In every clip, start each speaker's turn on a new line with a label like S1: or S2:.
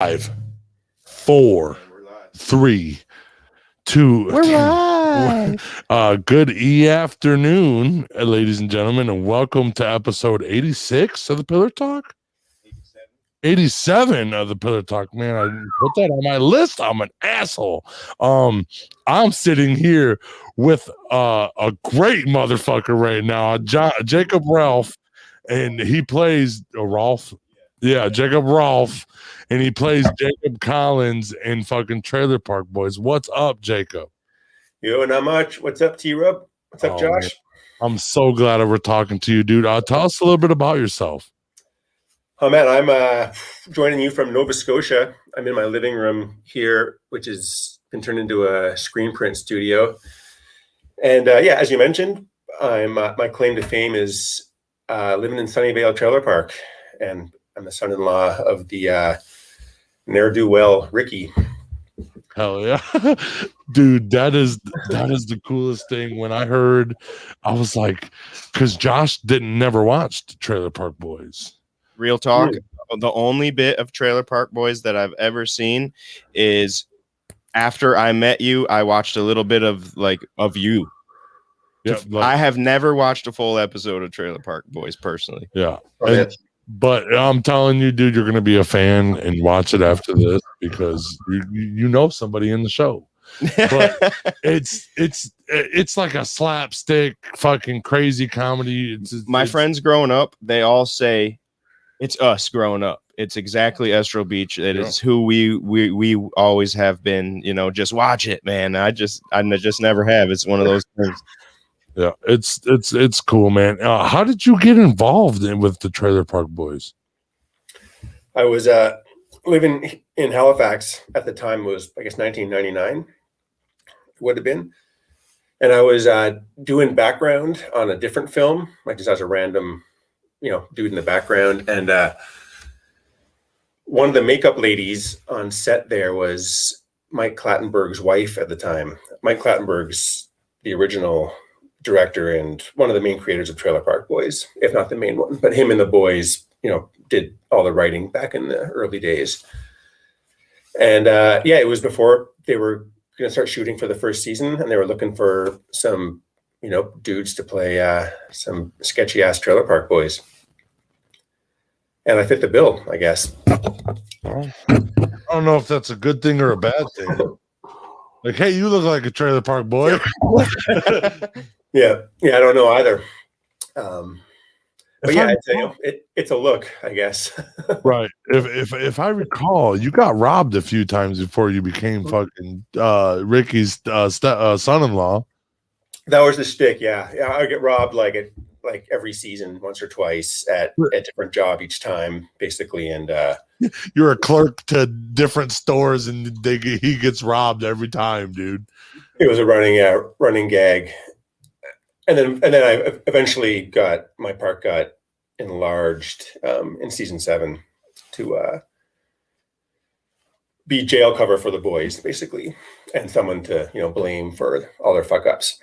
S1: 5, 4, 3, 2.
S2: We're live.
S1: Good afternoon, ladies and gentlemen, and welcome to episode 86 of the Pillar Talk. 87 of the Pillar Talk. Man, I didn't put that on my list. I'm an asshole. I'm sitting here with a great motherfucker right now, Jacob Rolfe, and he plays Rolfe. Yeah, Jacob Rolfe, and he plays Jacob Collins in fucking Trailer Park Boys. What's up, Jacob?
S3: Yo, not much. What's up, T-Rub? What's up, Josh?
S1: Man. I'm so glad that we're talking to you, dude. Tell us a little bit about yourself.
S3: Oh, man, I'm joining you from Nova Scotia. I'm in my living room here, which has been turned into a screen print studio. And as you mentioned, I'm my claim to fame is living in Sunnyvale Trailer Park. And I'm the son-in-law of the ne'er-do-well Ricky.
S1: Hell yeah. Dude, that is the coolest thing. When I heard, I was like, because Josh never watched Trailer Park Boys.
S2: Real talk. The only bit of Trailer Park Boys that I've ever seen is after I met you, I watched a little bit of you.
S1: Yeah,
S2: I have never watched a full episode of Trailer Park Boys personally.
S1: Yeah. But I'm telling you, dude, you're going to be a fan and watch it after this because you know somebody in the show. But it's like a slapstick fucking crazy comedy.
S2: My friends growing up, they all say it's us growing up. It's exactly Estro Beach. It is who we always have been. You know, just watch it, man. I just never have. It's one of those things.
S1: Yeah, it's cool, man. How did you get involved with the Trailer Park Boys?
S3: I was living in Halifax at the time. It was, I guess, 1999. Would have been, and I was doing background on a different film, like just as a random, dude in the background. And one of the makeup ladies on set there was Mike Clattenburg's wife at the time. Mike Clattenburg's the original director and one of the main creators of Trailer Park Boys, if not the main one. But him and the boys, did all the writing back in the early days. And it was before they were going to start shooting for the first season, and they were looking for some, dudes to play some sketchy ass Trailer Park Boys. And I fit the bill, I guess.
S1: I don't know if that's a good thing or a bad thing. Like, hey, you look like a Trailer Park Boy.
S3: Yeah, I don't know either. But it's a look, I guess.
S1: Right. If I recall, you got robbed a few times before you became fucking Ricky's son-in-law. That
S3: was the shtick. Yeah. I get robbed like every season, once or twice at a different job each time, basically. And
S1: you're a clerk to different stores, and he gets robbed every time, dude.
S3: It was a running gag. And then I eventually got enlarged in season 7 to be jail cover for the boys, basically, and someone to blame for all their fuck ups.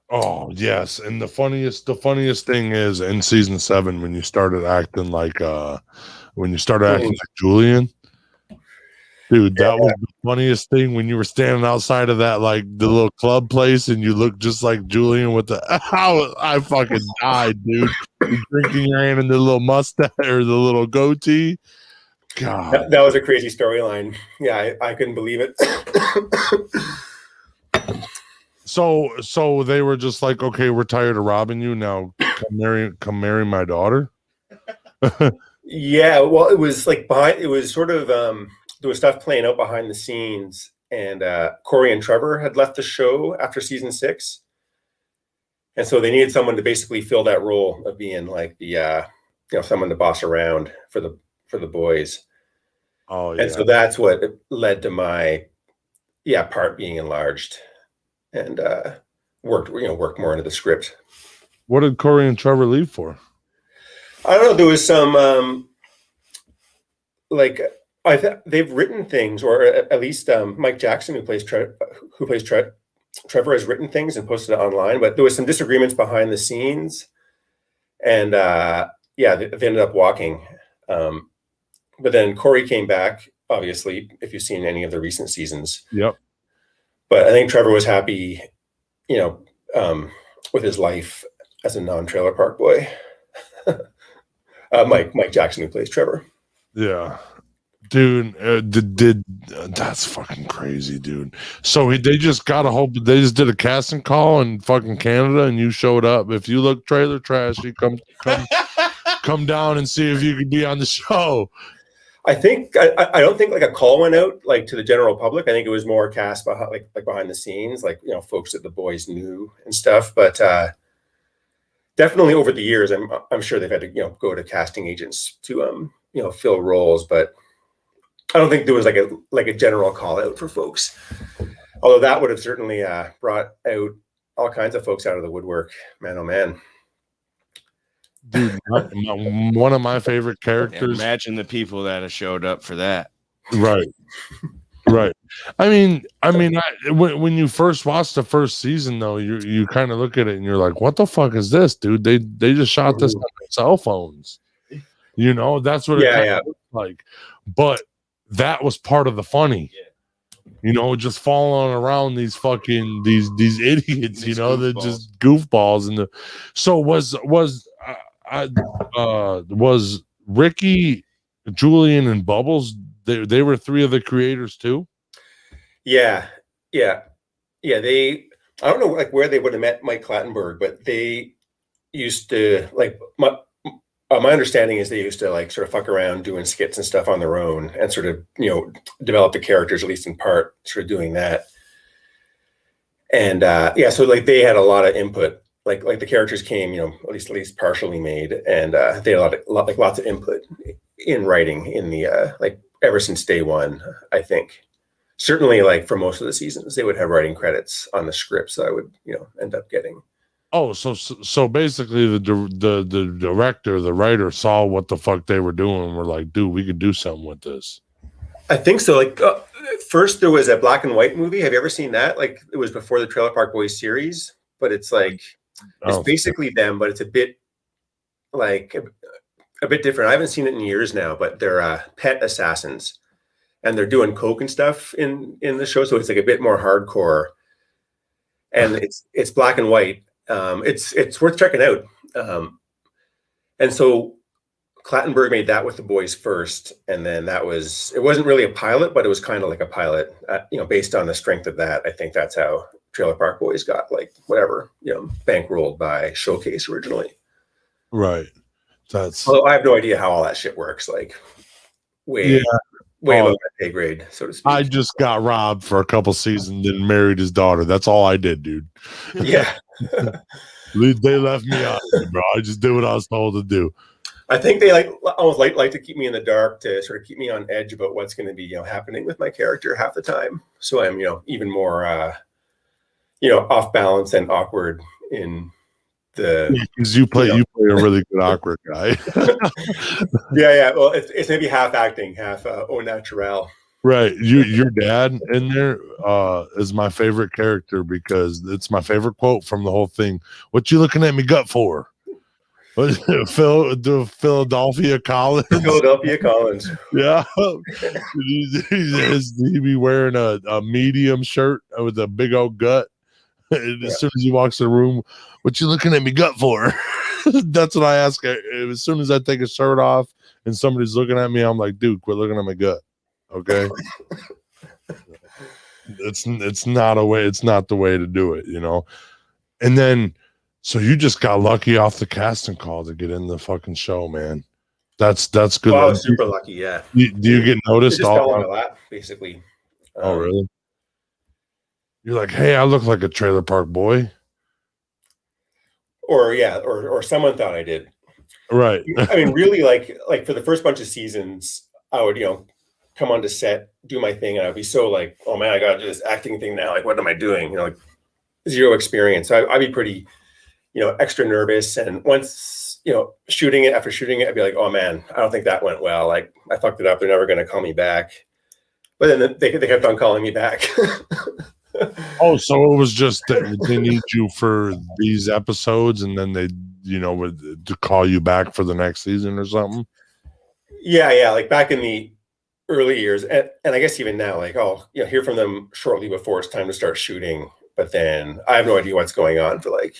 S1: Oh yes, and the funniest thing is in season 7 when you started acting like Julian. Dude, that was the funniest thing when you were standing outside of that, like the little club place, and you looked just like Julian with I fucking died, dude. You're drinking your hand in the little mustache or the little goatee. God,
S3: that was a crazy storyline. Yeah, I couldn't believe it.
S1: So they were just like, okay, we're tired of robbing you. Now come marry my daughter.
S3: Yeah, well, it was like it was sort of there was stuff playing out behind the scenes, and Corey and Trevor had left the show after season 6, and so they needed someone to basically fill that role of being like the someone to boss around for the boys.
S1: Oh yeah.
S3: And so that's what led to my part being enlarged and worked more into the script.
S1: What did Corey and Trevor leave for?
S3: I don't know. There was some they've written things, or at least Mike Jackson, who plays Trevor, has written things and posted it online. But there was some disagreements behind the scenes, and they ended up walking. But then Corey came back obviously, if you've seen any of the recent seasons.
S1: Yep.
S3: But I think Trevor was happy, with his life as a non-trailer park boy. Mike Jackson, who plays Trevor.
S1: Yeah. Dude, that's fucking crazy, dude. So they just did a casting call in fucking Canada, and you showed up. If you look trailer trashy, come down and see if you could be on the show.
S3: I think I don't think like a call went out like to the general public. I think it was more cast behind like behind the scenes, like folks that the boys knew and stuff. But definitely over the years, I'm sure they've had to go to casting agents to fill roles, but I don't think there was like a general call out for folks. Although that would have certainly brought out all kinds of folks out of the woodwork. Man, oh man.
S1: Dude, one of my favorite characters.
S2: Imagine the people that have showed up for that.
S1: Right. I mean, when you first watch the first season, though, you kind of look at it and you're like, "What the fuck is this, dude? They just shot this on their cell phones." That's what it looks like. But that was part of the funny. Just following around these fucking these idiots, they're just goofballs. So was Ricky, Julian, and Bubbles, they were three of the creators too?
S3: Yeah. I don't know like where they would have met Mike Clattenburg, but they used to like my understanding is they used to like sort of fuck around doing skits and stuff on their own and sort of develop the characters, at least in part, sort of doing that. And so like they had a lot of input. Like the characters came, at least partially made, and they had lots of input in writing in the like ever since day one. I think certainly like for most of the seasons, they would have writing credits on the scripts that I would end up getting.
S1: Oh, so basically the director, the writer saw what the fuck they were doing and were like, dude, we could do something with this.
S3: I think so. Like first there was a black and white movie. Have you ever seen that? Like it was before the Trailer Park Boys series, but it's like it's basically them, but it's a bit like a bit different. I haven't seen it in years now, but they're pet assassins, and they're doing coke and stuff in the show, so it's like a bit more hardcore, and it's black and white. It's worth checking out. And so Clattenburg made that with the boys first, and then it wasn't really a pilot, but it was kind of like a pilot, based on the strength of that. I think that's how Trailer Park Boys got like whatever, bankrolled by Showcase originally.
S1: Right.
S3: Although I have no idea how all that shit works. Like way low my pay grade, so to speak.
S1: I just got robbed for a couple seasons and married his daughter. That's all I did, dude.
S3: Yeah.
S1: They left me out, bro. I just did what I was told to do.
S3: I think they almost like to keep me in the dark, to sort of keep me on edge about what's going to be happening with my character half the time. So I'm even more off balance and awkward in the
S1: because you play a really good awkward guy.
S3: Yeah. Well, it's maybe half acting, half au naturel.
S1: Right. Your dad in there is my favorite character because it's my favorite quote from the whole thing. What you looking at me gut for? What, Philadelphia Collins?
S3: Philadelphia Collins.
S1: Yeah. He be wearing a medium shirt with a big old gut. And as soon as he walks in the room, what you looking at me gut for? That's what I ask. As soon as I take a shirt off and somebody's looking at me, I'm like, dude, quit looking at my gut. Okay. It's not the way to do it, And then so you just got lucky off the casting call to get in the fucking show, man. That's good.
S3: Well, I was super lucky, yeah.
S1: Do you get noticed
S3: just fell on my lap, basically.
S1: Oh, really? You're like, hey, I look like a trailer park boy.
S3: Or someone thought I did.
S1: Right.
S3: I mean, really, like for the first bunch of seasons, I would, come onto set, do my thing, and I'd be so like, oh man, I got to do this acting thing now. Like, what am I doing? Like zero experience. So I'd be pretty, extra nervous. And once, after shooting it, I'd be like, oh man, I don't think that went well. Like I fucked it up. They're never going to call me back. But then they kept on calling me back.
S1: Oh, so it was just that they need you for these episodes, and then they, would to call you back for the next season or something.
S3: Yeah. Like back in the early years, and I guess even now, like I'll hear from them shortly before it's time to start shooting, but then I have no idea what's going on for like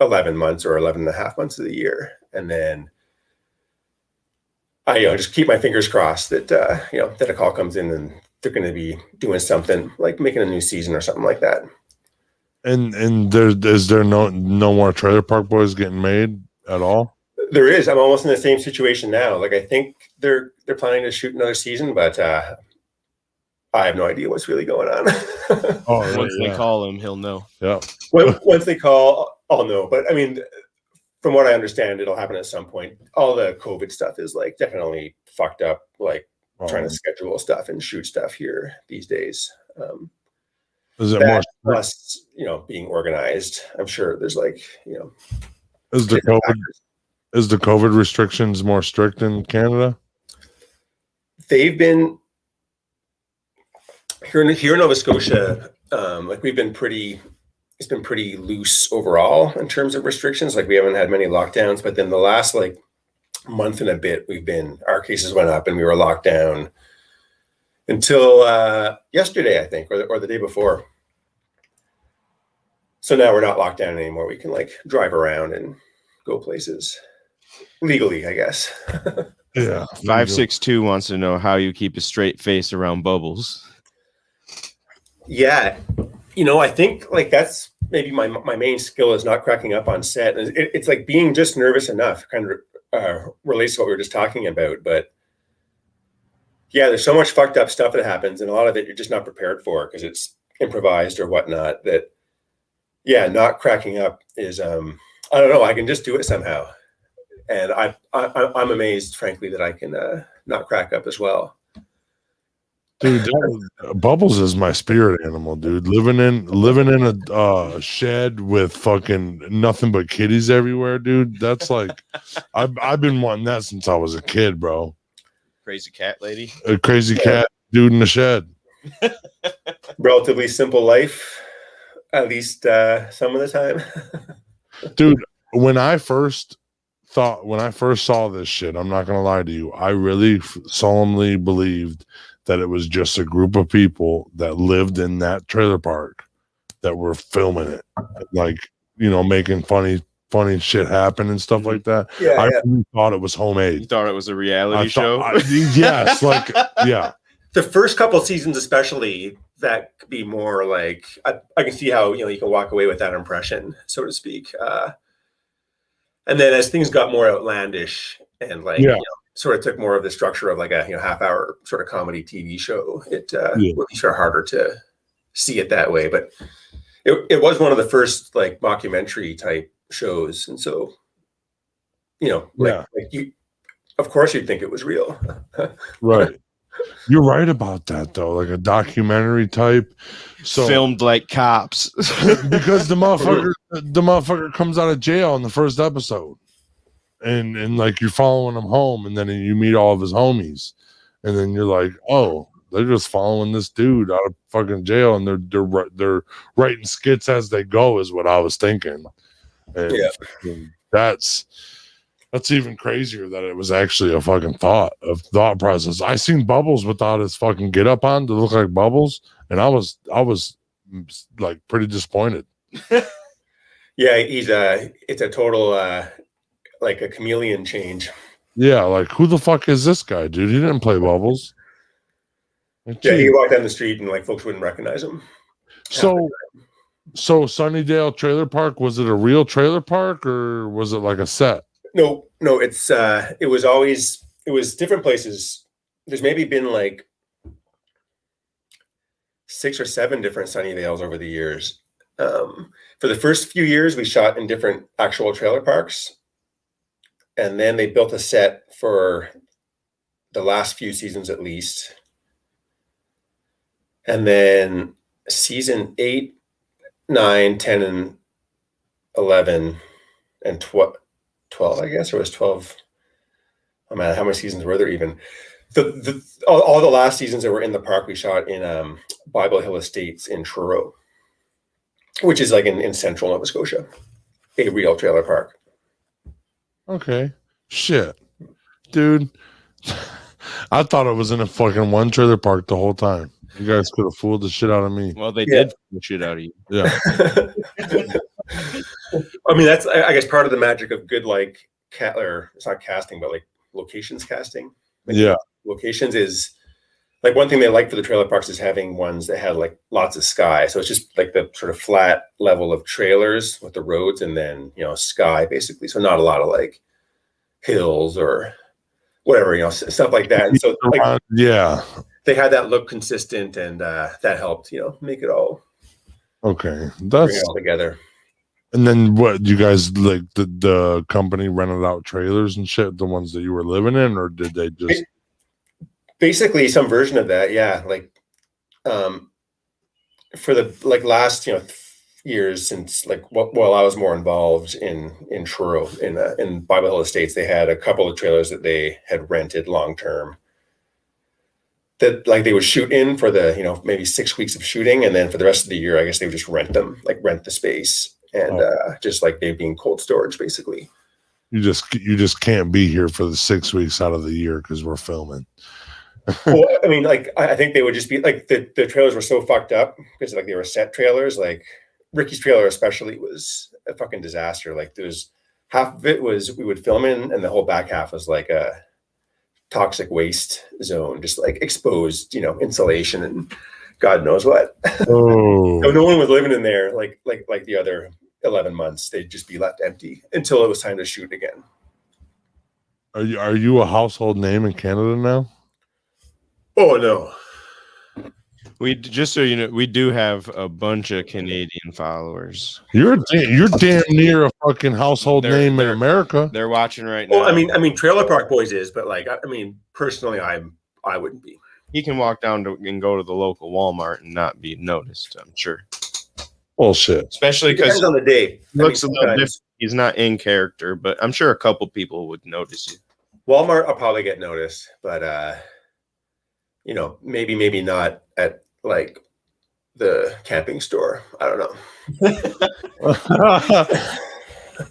S3: 11 months or 11 and a half months of the year, and then I just keep my fingers crossed that that a call comes in and they're going to be doing something like making a new season or something like that.
S1: And is there no more Trailer Park Boys getting made at all?
S3: There is. I'm almost in the same situation now. Like I think they're planning to shoot another season, but I have no idea what's really going on.
S2: Once they call him, he'll know.
S1: Yeah.
S3: Once they call, I'll know. But I mean, from what I understand, it'll happen at some point. All the COVID stuff is like definitely fucked up. Like trying to schedule stuff and shoot stuff here these days.
S1: Is it more
S3: plus being organized? I'm sure there's like
S1: is the COVID restrictions more strict in Canada?
S3: They've been here in Nova Scotia. Like we've been it's been pretty loose overall in terms of restrictions. Like we haven't had many lockdowns, but then the last like month and a bit, our cases went up and we were locked down until yesterday, I think, or the day before. So now we're not locked down anymore. We can like drive around and go places legally, I guess.
S1: Yeah.
S2: 562 wants to know how you keep a straight face around bubbles.
S3: Yeah. I think like that's maybe my main skill is not cracking up on set. It's like being just nervous enough, kind of relates to what we were just talking about. But yeah, there's so much fucked up stuff that happens, and a lot of it you're just not prepared for because it's improvised or whatnot. That not cracking up is I don't know. I can just do it somehow, and I'm amazed, frankly, that I can not crack up as well.
S1: Dude, Bubbles is my spirit animal, dude. Living in a shed with fucking nothing but kitties everywhere, dude. That's like, I've been wanting that since I was a kid, bro.
S2: Crazy cat lady.
S1: A crazy cat dude in the shed.
S3: Relatively simple life, at least some of the time.
S1: Dude, when I first saw this shit, I'm not gonna lie to you, I really solemnly believed that it was just a group of people that lived in that trailer park that were filming it, like making funny shit happen and stuff like that. I really thought it was homemade.
S2: You thought it was a reality show?
S1: Yes, like yeah.
S3: The first couple seasons, especially, that could be more like I can see how you can walk away with that impression, so to speak. And then as things got more outlandish and like sort of took more of the structure of like a half-hour sort of comedy TV show, it would be sort of harder to see it that way. But it was one of the first like mockumentary type shows, and so like you, of course, you'd think it was real,
S1: right? You're right about that, though. Like a documentary type, so
S2: filmed like cops,
S1: because the motherfucker comes out of jail in the first episode, and like you're following him home, and then you meet all of his homies, and then you're like, oh, they're just following this dude out of fucking jail, and they're writing skits as they go, is what I was thinking. And that's even crazier that it was actually a fucking thought process. I seen Bubbles without his fucking get up on to look like Bubbles, and I was like pretty disappointed.
S3: Yeah, it's a total like a chameleon change.
S1: Yeah, like who the fuck is this guy, dude? He didn't play Bubbles. Like,
S3: yeah, he walked down the street and like folks wouldn't recognize him.
S1: So Sunnydale Trailer Park, was it a real trailer park or was it like a set?
S3: No, it was different places. There's maybe been like 6 or 7 different Sunnydales over the years. For the first few years, we shot in different actual trailer parks. And then they built a set for the last few seasons at least. And then season 8, 9, 10, and 11, and 12, I guess, or was 12. Oh man, how many seasons were there even? All the last seasons that were in the park, we shot in Bible Hill Estates in Truro, which is like in central Nova Scotia, a real trailer park.
S1: Okay. Shit. Dude. I thought it was in a fucking one trailer park the whole time. You guys could have fooled the shit out of me.
S2: Well, they did fool the shit out of you.
S1: Yeah.
S3: I mean, that's I guess part of the magic of good or it's not casting, but like locations casting. Like,
S1: Yeah.
S3: locations is like one thing they like for the trailer parks is having ones that had like lots of sky. So it's just like the sort of flat level of trailers with the roads and then, sky basically. So not a lot of like hills or whatever, stuff like that. And so like,
S1: yeah,
S3: they had that look consistent and that helped, make it all
S1: okay.
S3: bring it all together.
S1: And then what, you guys like the company rented out trailers and shit, the ones that you were living in, or did they just
S3: basically some version of that? Yeah. Like for the last, years since while I was more involved in Truro in Bible Hill Estates, they had a couple of trailers that they had rented long term that like they would shoot in for the, maybe 6 weeks of shooting. And then for the rest of the year, I guess they would just rent them, like rent the space. And just like they being cold storage, basically.
S1: You just can't be here for the 6 weeks out of the year because we're filming.
S3: Well, I mean, like I think they would just be like the trailers were so fucked up because like they were set trailers. Like Ricky's trailer especially was a fucking disaster. Like there's half of it was we would film in, and the whole back half was like a toxic waste zone, just like exposed, insulation and God knows what.
S1: Oh.
S3: No one was living in there like the other 11 months. They'd just be left empty until it was time to shoot again.
S1: Are you a household name in Canada now?
S3: Oh no.
S2: We just so you know, we do have a bunch of Canadian followers.
S1: You're damn near a fucking household name in America.
S2: They're watching right now.
S3: Well, I mean, Trailer Park Boys is, but like, I mean, personally, I wouldn't be.
S2: He can walk down and go to the local Walmart and not be noticed, I'm sure.
S1: Bullshit.
S2: Especially because
S3: on the day.
S2: He looks a little different. He's not in character, but I'm sure a couple people would notice you.
S3: Walmart, I'll probably get noticed, but maybe not at like the camping store. I don't know.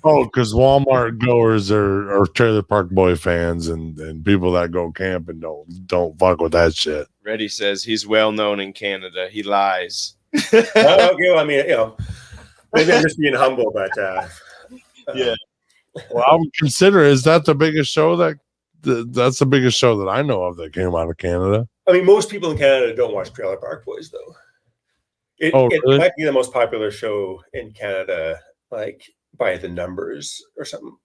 S1: Oh, because Walmart goers are Trailer Park Boy fans and people that go camping don't fuck with that shit.
S2: Reddy says he's well known in Canada. He lies.
S3: Okay, well, I mean, maybe I'm just being humble, but
S2: yeah.
S1: Well, I would consider, is that the biggest show that's the biggest show that I know of that came out of Canada?
S3: I mean, most people in Canada don't watch Trailer Park Boys, though. It
S1: really?
S3: might be the most popular show in Canada, like by the numbers or something,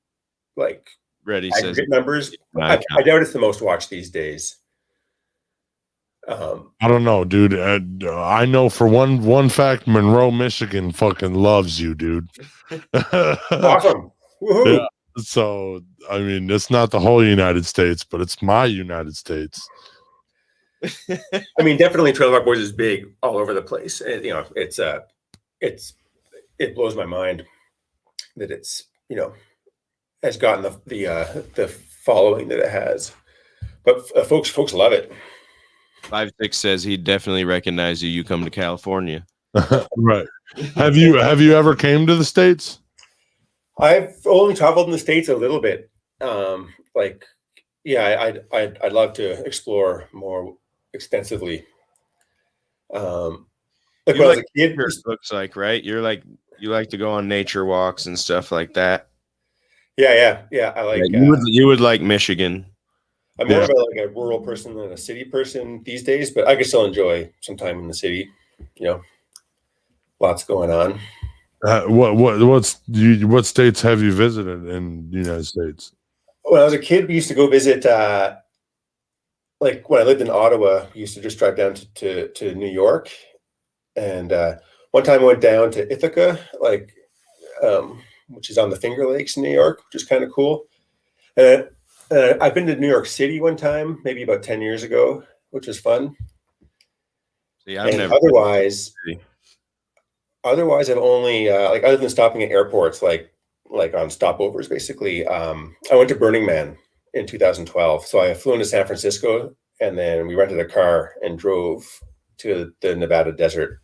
S3: like
S2: Reddy says
S3: numbers. I doubt it's the most watched these days.
S1: I don't know, dude. I know for one fact, Monroe, Michigan, fucking loves you, dude.
S3: Awesome. Woohoo.
S1: Yeah. So, I mean, it's not the whole United States, but it's my United States.
S3: I mean, definitely Trailer Park Boys is big all over the place. And, it blows my mind that it's, has gotten the following that it has. But folks love it.
S2: 56 says he definitely recognized you. You come to California.
S1: Right. Have you ever came to the States?
S3: I've only traveled in the States a little bit. I'd love to explore more extensively. When I was a kid,
S2: looks like, right? You like to go on nature walks and stuff like that.
S3: Yeah. I like.
S2: You would like Michigan.
S3: I'm more of a rural person than a city person these days, but I can still enjoy some time in the city. Lots going on. What states have you visited in the United States? When I was a kid, we used to go visit. Like when I lived in Ottawa, we used to just drive down to New York, and one time I went down to Ithaca, which is on the Finger Lakes in New York, which is kind of cool. And I've been to New York City one time, maybe about 10 years ago, which was fun.
S2: Yeah,
S3: otherwise, I've only other than stopping at airports, like on stopovers, basically. I went to Burning Man in 2012. So I flew into San Francisco, and then we rented a car and drove to the Nevada desert.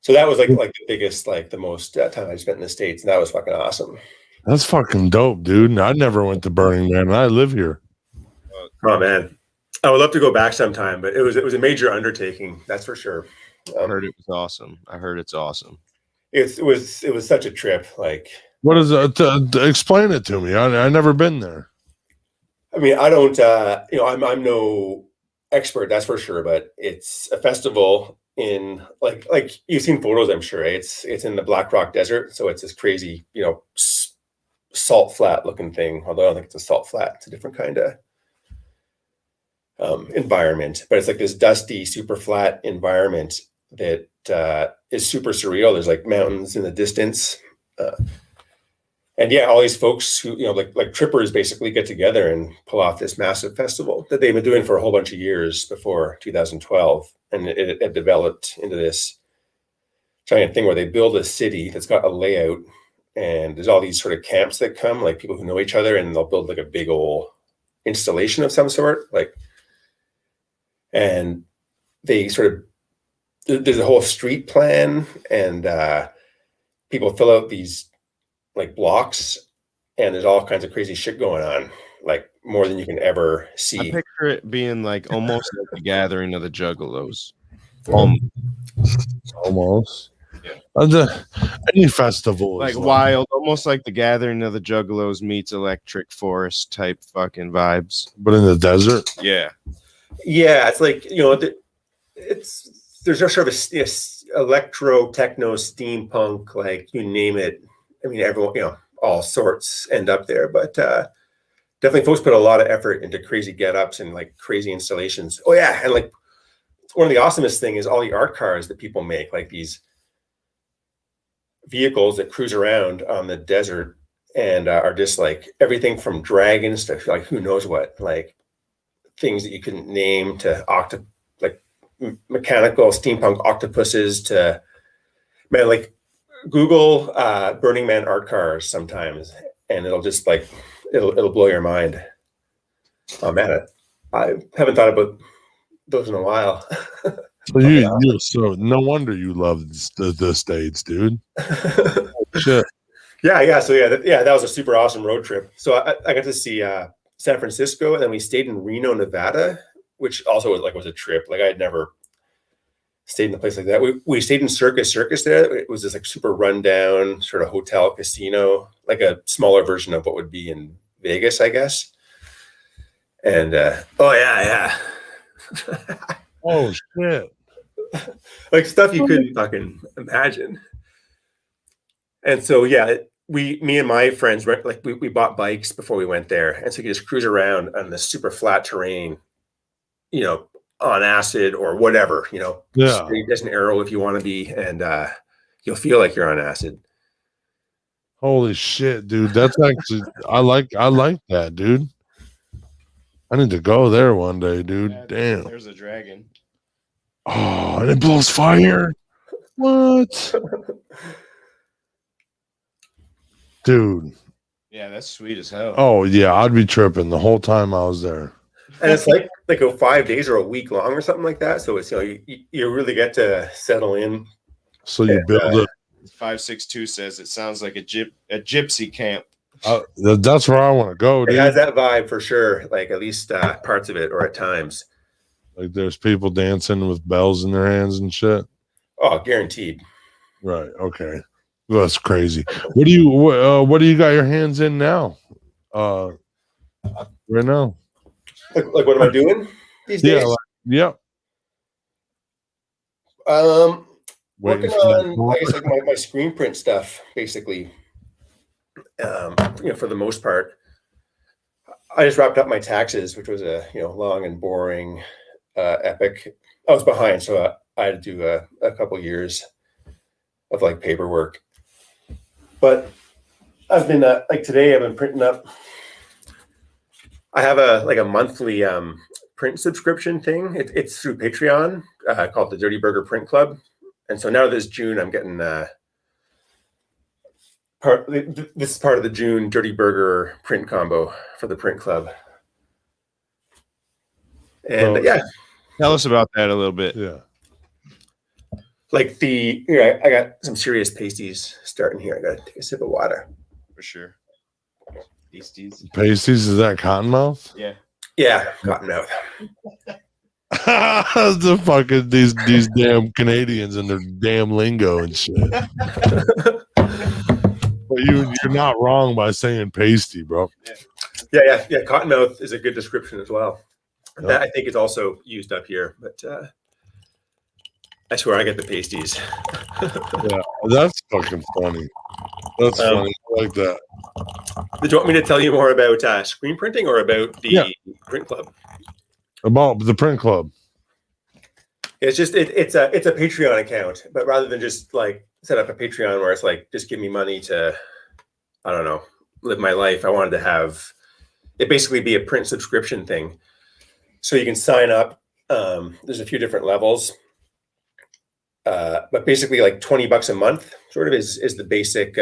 S3: So that was like the biggest, the most time I spent in the States, and that was fucking awesome.
S1: That's fucking dope, dude. I never went to Burning Man, and I live here.
S3: Oh man, I would love to go back sometime, but it was a major undertaking, that's for sure.
S2: I heard it was awesome. I heard it's awesome.
S3: It was such a trip. Like,
S1: What is it? Explain it to me. I never been there.
S3: I mean, I don't, I'm no expert, that's for sure, but it's a festival in like you've seen photos, I'm sure. It's in the Black Rock Desert, so it's this crazy, salt flat looking thing. Although I don't think it's a salt flat; it's a different kind of environment. But it's like this dusty, super flat environment that is super surreal. There's like mountains in the distance. And yeah, all these folks who, like trippers basically get together and pull off this massive festival that they've been doing for a whole bunch of years before 2012. And it developed into this giant thing where they build a city that's got a layout, and there's all these sort of camps that come, like people who know each other, and they'll build like a big old installation of some sort. And they sort of, there's a whole street plan, and people fill out these like blocks, and there's all kinds of crazy shit going on, like more than you can ever see.
S2: I picture it being like almost like the gathering of the Juggalos.
S1: Almost.
S2: Yeah.
S1: Any festival
S2: like
S1: is
S2: wild, almost like the gathering of the Juggalos meets Electric Forest type fucking vibes.
S1: but in the desert.
S2: Yeah.
S3: Yeah, it's like, there's sort of a electro, techno, steampunk, like you name it. I mean, everyone, all sorts end up there, but definitely folks put a lot of effort into crazy get-ups and like crazy installations. Oh yeah, and like one of the awesomest thing is all the art cars that people make, like these vehicles that cruise around on the desert and are just like everything from dragons to like who knows what, like things that you couldn't name, to mechanical steampunk octopuses, to man, like Google Burning Man art cars sometimes, and it'll just like it'll blow your mind. Oh man, I haven't thought about those in a while.
S1: So so no wonder you love the States, dude. Shit.
S3: Yeah. So that was a super awesome road trip. So I got to see San Francisco, and then we stayed in Reno, Nevada, which also was a trip. Like I had never stayed in a place like that. We stayed in Circus there. It was this like super rundown sort of hotel casino, like a smaller version of what would be in Vegas, I guess. And oh yeah.
S1: Oh shit.
S3: Like stuff you couldn't fucking imagine. And so yeah, me and my friends we bought bikes before we went there, and so you could just cruise around on this super flat terrain, on acid or whatever, straight as an arrow if you want to be, and you'll feel like you're on acid.
S1: Holy shit, dude. That's actually I like that, dude. I need to go there one day, dude.
S2: Yeah,
S1: damn.
S2: There's a dragon.
S1: Oh, and it blows fire. What? Dude.
S2: Yeah, that's sweet as hell.
S1: Oh yeah, I'd be tripping the whole time I was there.
S3: And it's like a 5 days or a week long or something like that. So it's you really get to settle in.
S1: So you build it.
S2: 562 says it sounds like a gypsy camp.
S1: That's where I want to go, dude.
S3: It has that vibe for sure. Like at least parts of it, or at times.
S1: Like there's people dancing with bells in their hands and shit.
S3: Oh, guaranteed.
S1: Right. Okay. Well, that's crazy. What do you got your hands in now? Right now.
S3: Like what am I doing these days?
S1: Yeah.
S3: Working on, I guess, like my screen print stuff, basically. For the most part, I just wrapped up my taxes, which was a long and boring epic. I was behind, so I had to do a couple years of like paperwork. But I've been like today, I've been printing up. I have a monthly print subscription thing. It's through Patreon called the Dirty Burger Print Club, and so now this June I'm getting this is part of the June Dirty Burger print combo for the print club. And
S2: tell us about that a little bit.
S1: Yeah.
S3: Like I got some serious pasties starting here. I got to take a sip of water.
S2: For sure. Pasties.
S1: Pasties, is that Cottonmouth?
S2: Yeah.
S3: Yeah, Cottonmouth.
S1: The fucking these damn Canadians and their damn lingo and shit. But you're not wrong by saying pasty, bro.
S3: Yeah. Cottonmouth is a good description as well.
S1: Yep.
S3: That I think is also used up here, but I swear I get the pasties.
S1: Yeah, that's fucking funny. That's funny. I like that.
S3: Did you want me to tell you more about screen printing or about the print club?
S1: About the print club.
S3: It's just it's a Patreon account, but rather than just like set up a Patreon where it's like just give me money to, I don't know, live my life, I wanted to have it basically be a print subscription thing. So you can sign up. There's a few different levels, but basically like $20 a month sort of is the basic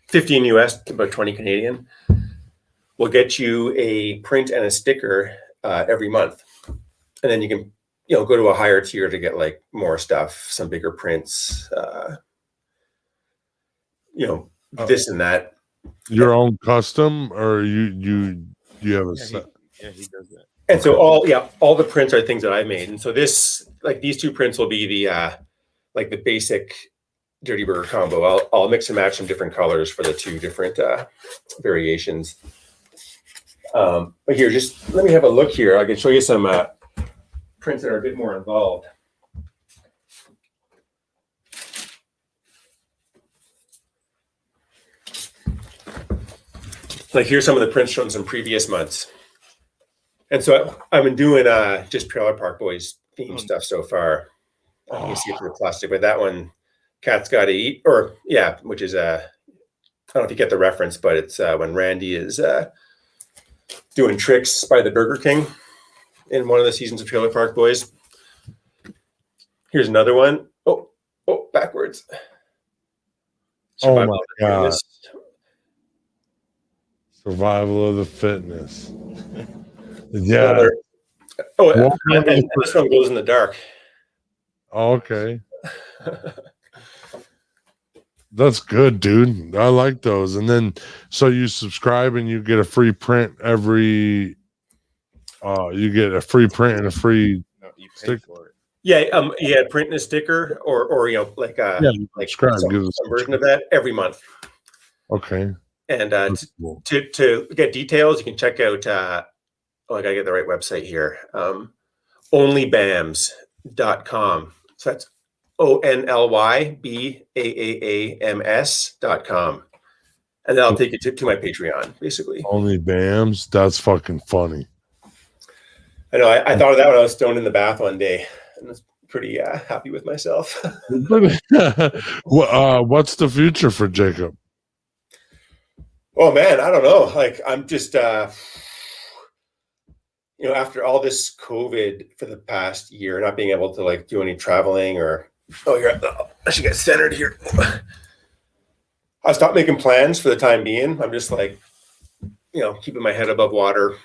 S3: 15 US, about 20 Canadian. Will get you a print and a sticker every month, and then you can go to a higher tier to get like more stuff, some bigger prints, this and that.
S1: Your own custom, or you have a set?
S2: He does that.
S3: And so all the prints are things that I made. And so these two prints will be the like the basic Dirty Burger combo. I'll mix and match some different colors for the two different variations. But here, just let me have a look here. I can show you some prints that are a bit more involved. Like here's some of the prints from some previous months. And so I've been doing just Trailer Park Boys theme stuff so far. You can see it through the plastic, but that one, Cat's Gotta Eat, which is I don't know if you get the reference, but it's when Randy is doing tricks by the Burger King in one of the seasons of Trailer Park Boys. Here's another one. Oh, backwards.
S1: Oh my God. Survival of the Fitness. Yeah.
S3: And this one goes in the dark.
S1: Okay. That's good, dude. I like those. And then so you subscribe and you get a free print every you get a free print and a free
S2: sticker for it.
S3: Yeah, print and a sticker or like
S1: subscribe,
S3: some version of that every month.
S1: Okay.
S3: And to get details, you can check out I gotta get the right website here. Onlybaams.com. So that's ONLYBAAAMS.com. And then I'll take you to my Patreon, basically.
S1: Only BAMs? That's fucking funny.
S3: I know. I thought of that when I was stoned in the bath one day. And I was pretty happy with myself.
S1: What's the future for Jacob?
S3: Oh, man, I don't know. Like, I'm just, after all this COVID for the past year, not being able to like do any traveling or, I should get centered here. I stopped making plans for the time being. I'm just like, keeping my head above water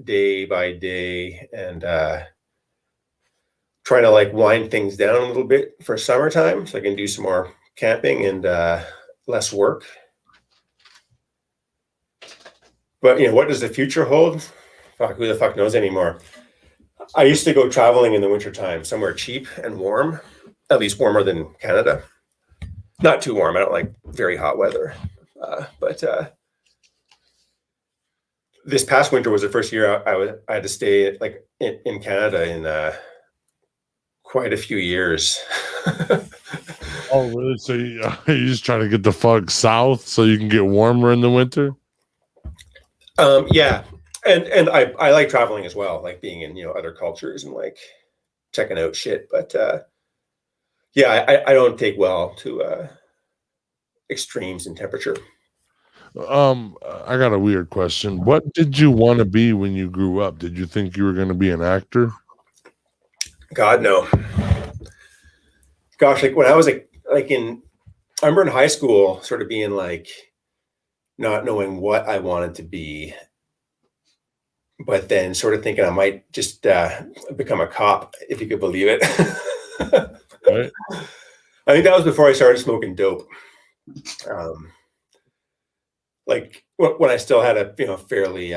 S3: day by day and trying to like wind things down a little bit for summertime so I can do some more camping and less work. But, what does the future hold? Fuck, who the fuck knows anymore? I used to go traveling in the wintertime, somewhere cheap and warm, at least warmer than Canada. Not too warm. I don't like very hot weather. But this past winter was the first year I had to stay like in Canada in quite a few years.
S1: Oh, really? So you just trying to get the fuck south so you can get warmer in the winter?
S3: Yeah. And I like traveling as well, like being in, other cultures and like checking out shit. But I don't take well to extremes in temperature.
S1: I got a weird question. What did you want to be when you grew up? Did you think you were going to be an actor?
S3: God, no. Gosh, like when I was I remember in high school sort of being like not knowing what I wanted to be, but then sort of thinking I might just become a cop, if you could believe it.
S1: Right.
S3: I think that was before I started smoking dope. Like when I still had a fairly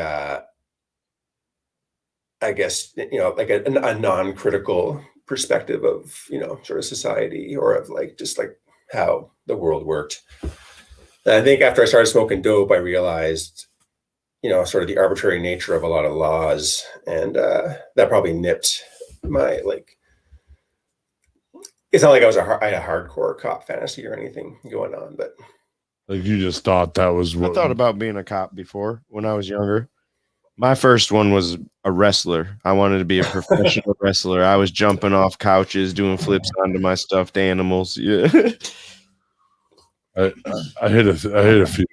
S3: I guess, like a non-critical perspective of, sort of society, or of like just like how the world worked. And I think after I started smoking dope, I realized, sort of the arbitrary nature of a lot of laws, and that probably nipped my like. It's not like I had a hardcore cop fantasy or anything going on, but
S1: Like you just thought that was
S2: I
S1: what.
S2: thought about being a cop before when I was younger. My first one was a wrestler. I wanted to be a professional wrestler. I was jumping off couches, doing flips onto my stuffed animals. Yeah.
S1: I hit a few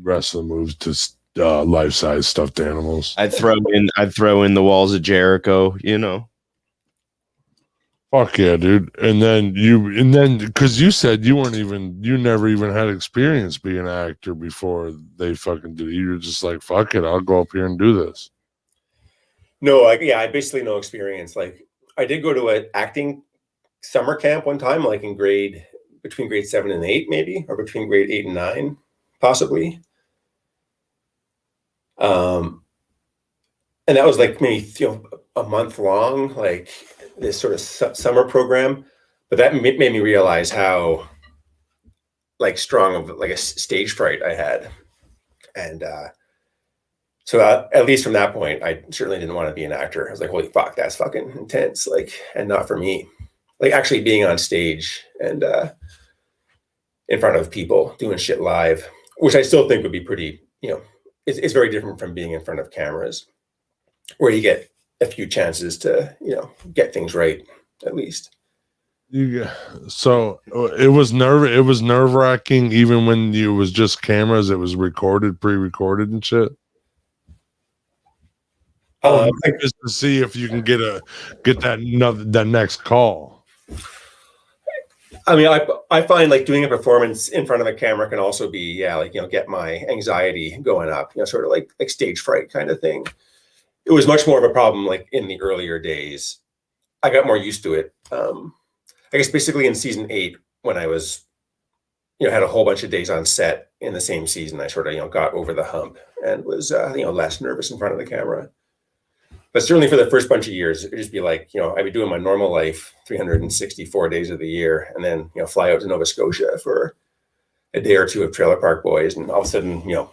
S1: wrestling moves to life-size stuffed animals.
S2: I'd throw in the walls of Jericho,
S1: Fuck yeah, dude. And then because you said you never even had experience being an actor before they fucking did it. You were just like, fuck it, I'll go up here and do this.
S3: no, I basically no experience. Like I did go to an acting summer camp one time, like between grade 7 and 8, maybe, or between grade 8 and 9, possibly. And that was like maybe a month long, like this sort of summer program. But that made me realize how like strong of like a stage fright I had, and so at least from that point, I certainly didn't want to be an actor. I was like, holy fuck, that's fucking intense, like, and not for me. Like actually being on stage and in front of people doing shit live, which I still think would be pretty, it's very different from being in front of cameras, where you get a few chances to, get things right, at least.
S1: So it was nerve-wracking even when it was just cameras. It was pre-recorded and shit. Just to see if you can get that next call.
S3: I mean, I find like doing a performance in front of a camera can also be, get my anxiety going up, sort of like stage fright kind of thing. It was much more of a problem like in the earlier days. I got more used to it. I guess basically in season 8, when I was, had a whole bunch of days on set in the same season, I sort of, got over the hump and was, less nervous in front of the camera. But certainly for the first bunch of years, it'd just be like, I'd be doing my normal life 364 days of the year, and then, fly out to Nova Scotia for a day or two of Trailer Park Boys. And all of a sudden, there's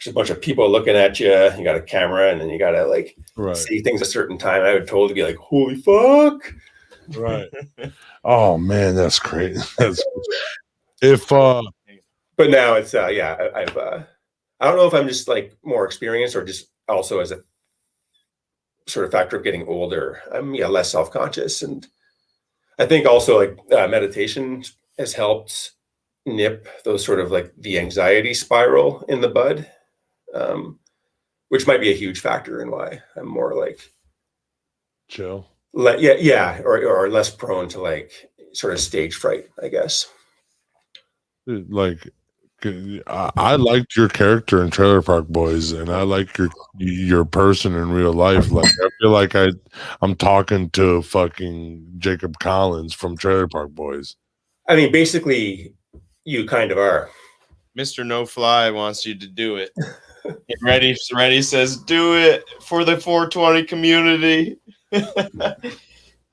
S3: a bunch of people looking at you. You got a camera, and then you got to like say things a certain time. I would totally be like, holy fuck.
S1: Right. Oh man, that's great. That's
S3: but now it's I've I don't know if I'm just like more experienced, or just also as a sort of factor of getting older, I'm less self-conscious. And I think also like meditation has helped nip those sort of like the anxiety spiral in the bud, which might be a huge factor in why I'm more like
S1: chill.
S3: Or less prone to like sort of stage fright, I guess.
S1: Like I liked your character in Trailer Park Boys, and I like your person in real life. Like I feel like I'm talking to fucking Jacob Collins from Trailer Park Boys.
S3: I mean, basically, you kind of are.
S2: Mr. No Fly wants you to do it. Ready says, do it for the 420 community.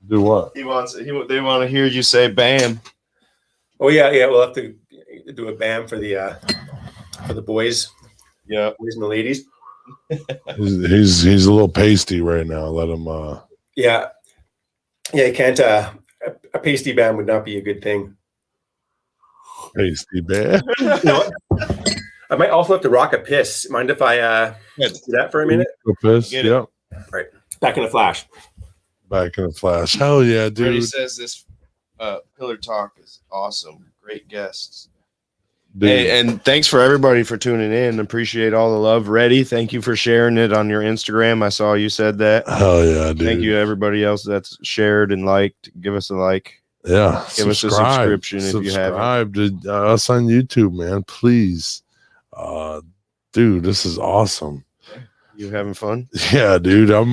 S1: Do what?
S2: They want to hear you say "bam."
S3: Oh yeah, we'll have to do a bam for the boys.
S2: Yeah,
S3: boys and the ladies.
S1: He's a little pasty right now. Let him.
S3: Yeah. You can't. A pasty bam would not be a good thing.
S1: Pasty bam.
S3: You know what? I might also have to rock a piss. Mind if I do that for a minute?
S1: A piss. Yeah.
S3: All right. Back in a flash.
S1: Hell yeah, dude.
S2: Brady says this Pillar Talk is awesome. Great guests.
S1: Dude.
S2: Hey, and thanks for everybody for tuning in. Appreciate all the love. Reddy, thank you for sharing it on your Instagram. I saw you said that.
S1: Hell yeah, dude.
S2: Thank you to everybody else that's shared and liked. Give us a like.
S1: Yeah.
S2: Give us a subscription if you haven't.
S1: Subscribe to us on YouTube, man. Please. Dude, this is awesome.
S2: You having fun?
S1: Yeah, dude. I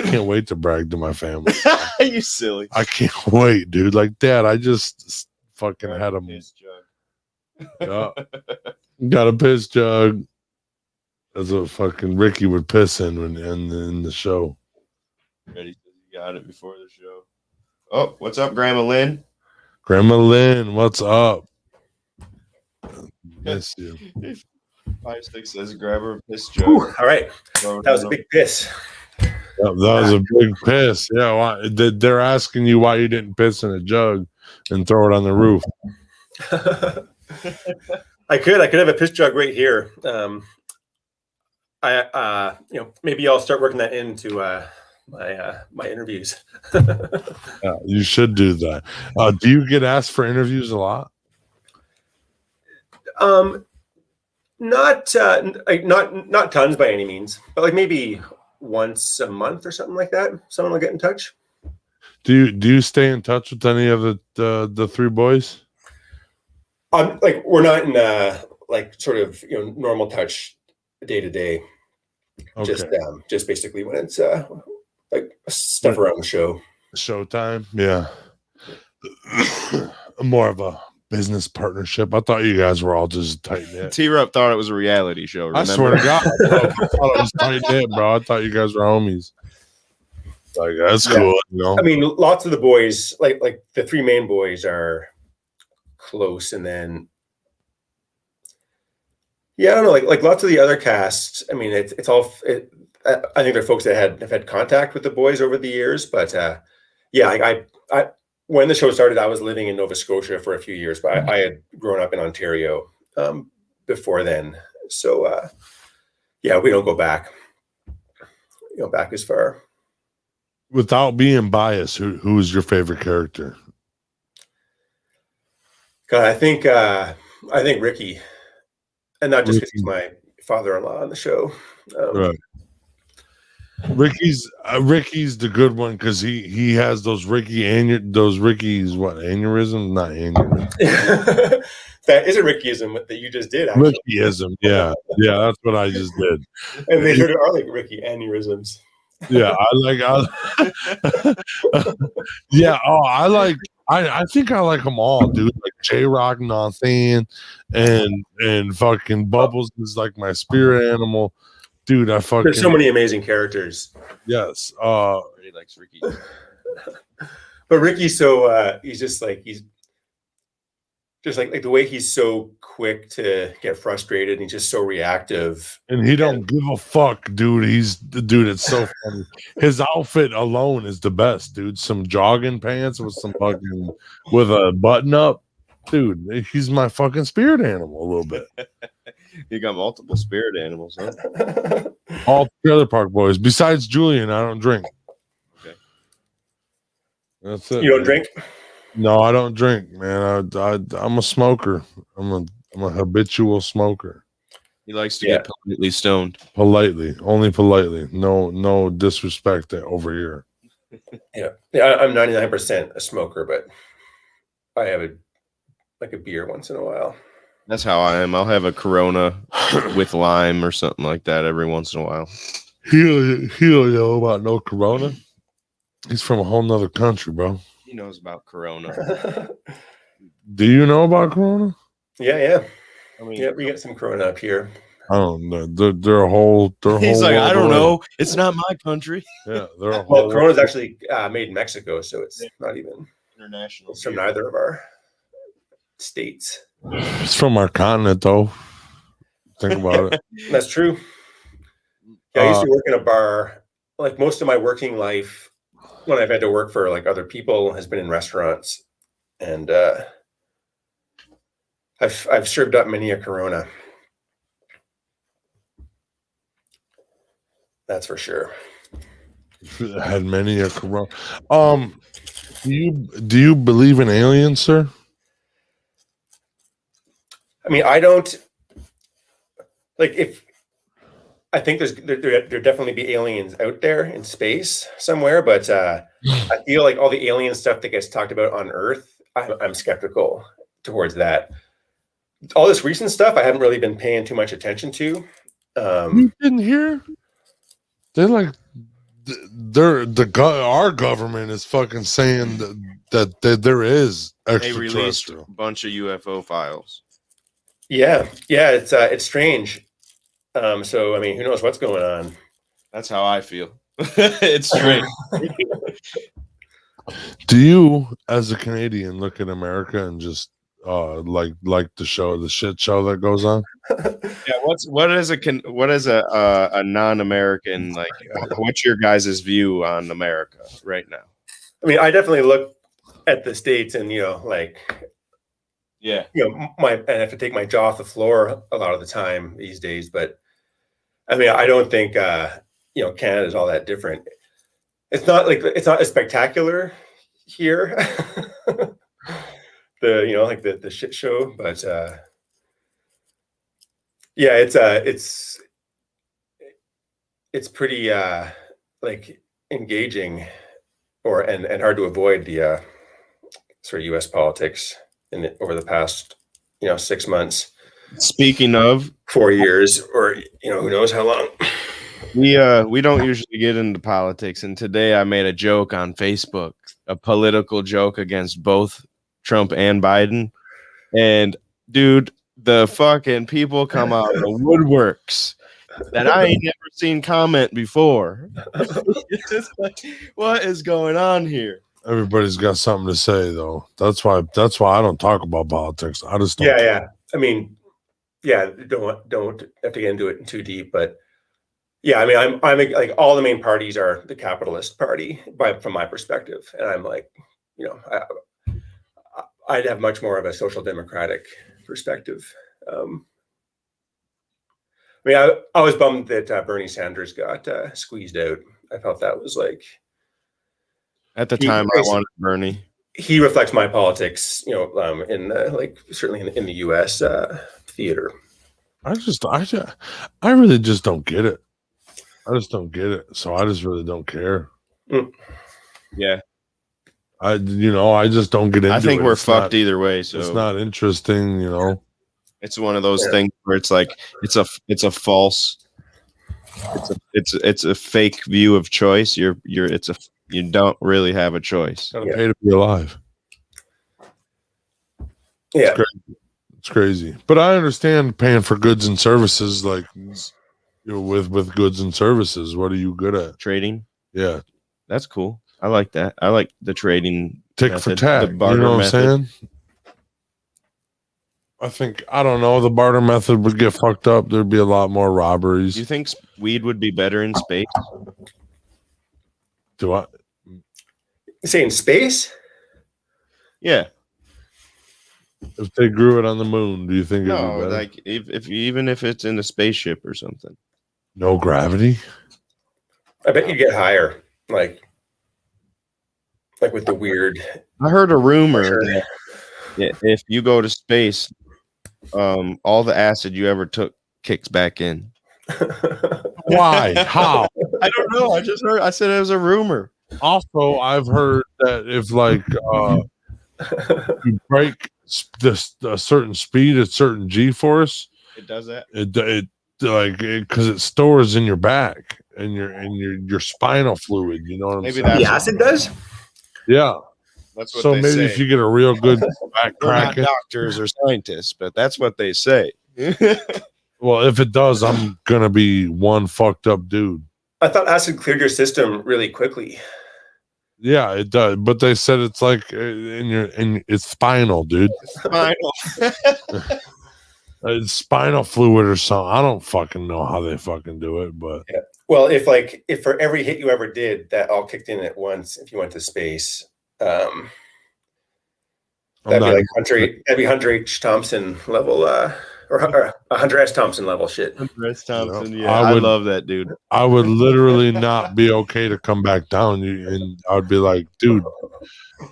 S1: can't wait to brag to my family.
S2: You silly.
S1: I can't wait, dude. Like, Dad, I just fucking had a
S2: piss jug.
S1: Yeah. Got a piss jug. As a fucking Ricky would piss in the show.
S2: Ready? You got it before the show. Oh, what's up, Grandma Lynn?
S1: Grandma Lynn, what's up? Miss you.
S2: 5-6 says grab her a piss jug.
S3: Whew, all right. That was a big piss.
S1: That was a big piss. Yeah, why, they're asking you why you didn't piss in a jug and throw it on the roof.
S3: I could have a piss jug right here. Maybe I'll start working that into my interviews.
S1: Yeah, you should do that. Do you get asked for interviews a lot?
S3: Not tons by any means, but like maybe once a month or something like that. Someone will get in touch.
S1: Do you stay in touch with any of the three boys?
S3: Like we're not in like sort of normal touch day to day. Just basically when it's like stuff around the show.
S1: Showtime, yeah. More of a business partnership. I thought you guys were all just tight knit.
S2: T-Rup thought it was a reality show. Remember?
S1: I swear to God, bro, I thought it was tight knit, bro. I thought you guys were homies. Like that's cool.
S3: I mean, lots of the boys, like the three main boys, are close, and then I don't know, like lots of the other casts. I mean, it's all. I think they're folks that have had contact with the boys over the years, but I when the show started, I was living in Nova Scotia for a few years, but I had grown up in Ontario before then. So we don't go back, back as far.
S1: Without being biased, who's your favorite character?
S3: God, I think Ricky, and not just because he's my father-in-law on the show.
S1: Right. Ricky's the good one because he has those Ricky's what aneurysm, not aneurysm.
S3: That is a Rickyism that you just did. Actually.
S1: Rickyism, yeah, that's what I just did.
S3: And they sort of are like Ricky aneurysms.
S1: Yeah, yeah. Oh, I think I like them all, dude. Like J-Rock, Nathan, and fucking Bubbles is like my spirit animal. Dude, there's
S3: so many amazing characters.
S1: Yes.
S2: He likes Ricky.
S3: But Ricky's so he's just like the way he's so quick to get frustrated and he's just so reactive.
S1: And he don't give a fuck, dude. It's so funny. His outfit alone is the best, dude. Some jogging pants with with a button up. Dude, he's my fucking spirit animal a little bit.
S2: You got multiple spirit animals, huh?
S1: All Trailer Park Boys. Besides Julian, I don't drink.
S2: Okay.
S1: That's it.
S3: You don't drink?
S1: No, I don't drink, man. I'm a smoker. I'm a habitual smoker.
S2: He likes to get politely stoned.
S1: Only politely. No disrespect over here.
S3: Yeah. I'm 99% a smoker, but I have a beer once in a while.
S2: That's how I am. I'll have a Corona with lime or something like that every once in a while.
S1: He'll know about no Corona. He's from a whole nother country, bro.
S2: He knows about Corona.
S1: Do you know about Corona?
S3: Yeah. I mean, we got some Corona up here.
S1: I don't know. They're a whole.
S2: He's like, I don't know. It's not my country.
S1: Yeah, they're a whole.
S3: Well, Corona's actually made in Mexico, so it's not even
S2: international.
S3: It's from neither of our states.
S1: It's from our continent, though. Think about it.
S3: That's true. Yeah, I used to work in a bar. Like most of my working life, when I've had to work for like other people, has been in restaurants, and I've served up many a Corona. That's for sure.
S1: Had many a Corona. Do you believe in aliens, sir?
S3: I mean, I don't I think there definitely be aliens out there in space somewhere, but I feel like all the alien stuff that gets talked about on Earth, I'm skeptical towards that. All this recent stuff, I haven't really been paying too much attention to.
S1: You didn't hear? They're like, our government is fucking saying that there is extraterrestrial.
S2: They released a bunch of UFO files.
S3: Yeah, it's strange. So I mean, who knows what's going on?
S2: That's how I feel. It's straight.
S1: Do you, as a Canadian, look at America and just like the shit show that goes on?
S2: Yeah, what is a non-American like? What's your guys' view on America right now?
S3: I mean, I definitely look at the States and,
S2: Yeah,
S3: and I have to take my jaw off the floor a lot of the time these days. But I mean, I don't think, Canada is all that different. It's not as spectacular here. The shit show, but yeah, it's pretty like engaging and hard to avoid the sort of U.S. politics over the past 6 months.
S2: Speaking of
S3: 4 years, or who knows how long.
S2: We don't usually get into politics, and today I made a joke on Facebook, a political joke against both Trump and Biden, and dude, the fucking people come out of the woodworks that I ain't never seen comment before. It's just like, what is going on here?
S1: Everybody's got something to say, though. That's why I don't talk about politics. I just don't.
S3: Yeah. I mean, yeah, don't have to get into it too deep, but yeah, I mean, I'm like, all the main parties are the capitalist party from my perspective, and I'm like, I'd have much more of a social democratic perspective. I mean, I was bummed that Bernie Sanders got squeezed out. I felt that was like,
S2: at the time I wanted Bernie.
S3: He reflects my politics, in certainly in the U.S. Theater.
S1: I really just don't get it. I just don't get it. So I just really don't care.
S2: Yeah.
S1: I just don't get into it.
S2: I think we're fucked either way. So
S1: it's not interesting,
S2: It's one of those things where it's like it's a false, it's a fake view of choice. You don't really have a choice.
S1: Gotta pay to be alive.
S3: Yeah,
S1: it's crazy. But I understand paying for goods and services, like with goods and services. What are you good at?
S2: Trading.
S1: Yeah,
S2: that's cool. I like that. I like the trading
S1: tick method, for tack. You know what I'm saying? I don't know. The barter method would get fucked up. There'd be a lot more robberies.
S2: Do you think weed would be better in space?
S1: Do I?
S3: You say in space?
S2: Yeah.
S1: If they grew it on the moon, do you think it would be better?
S2: Like even if it's in a spaceship or something.
S1: No gravity?
S3: I bet you get higher. Like with the weird.
S2: I heard a rumor that if you go to space, all the acid you ever took kicks back in.
S1: Why? How?
S2: I don't know. I just heard. I said it was a rumor.
S1: Also, I've heard that if you break a certain speed at certain G-force,
S2: it does that.
S1: Because it stores in your back and your spinal fluid. You know what I'm saying?
S3: The acid does.
S1: Yeah.
S2: That's what
S1: so
S2: they
S1: maybe
S2: say.
S1: If you get a real good back crack,
S2: not doctors or scientists, but that's what they say.
S1: Well, if it does, I'm gonna be one fucked up dude.
S3: I thought acid cleared your system really quickly.
S1: Yeah, it does, but they said it's like it's spinal, dude.
S2: Spinal.
S1: It's spinal fluid or something. I don't fucking know how they fucking do it, but
S3: yeah. Well, if for every hit you ever did, that all kicked in at once. If you went to space, that'd be Hunter H. Thompson level, or Hunter S. Thompson level shit.
S2: Hunter S. Thompson, yeah, I love that dude.
S1: I would literally not be okay to come back down, and I would be like, dude,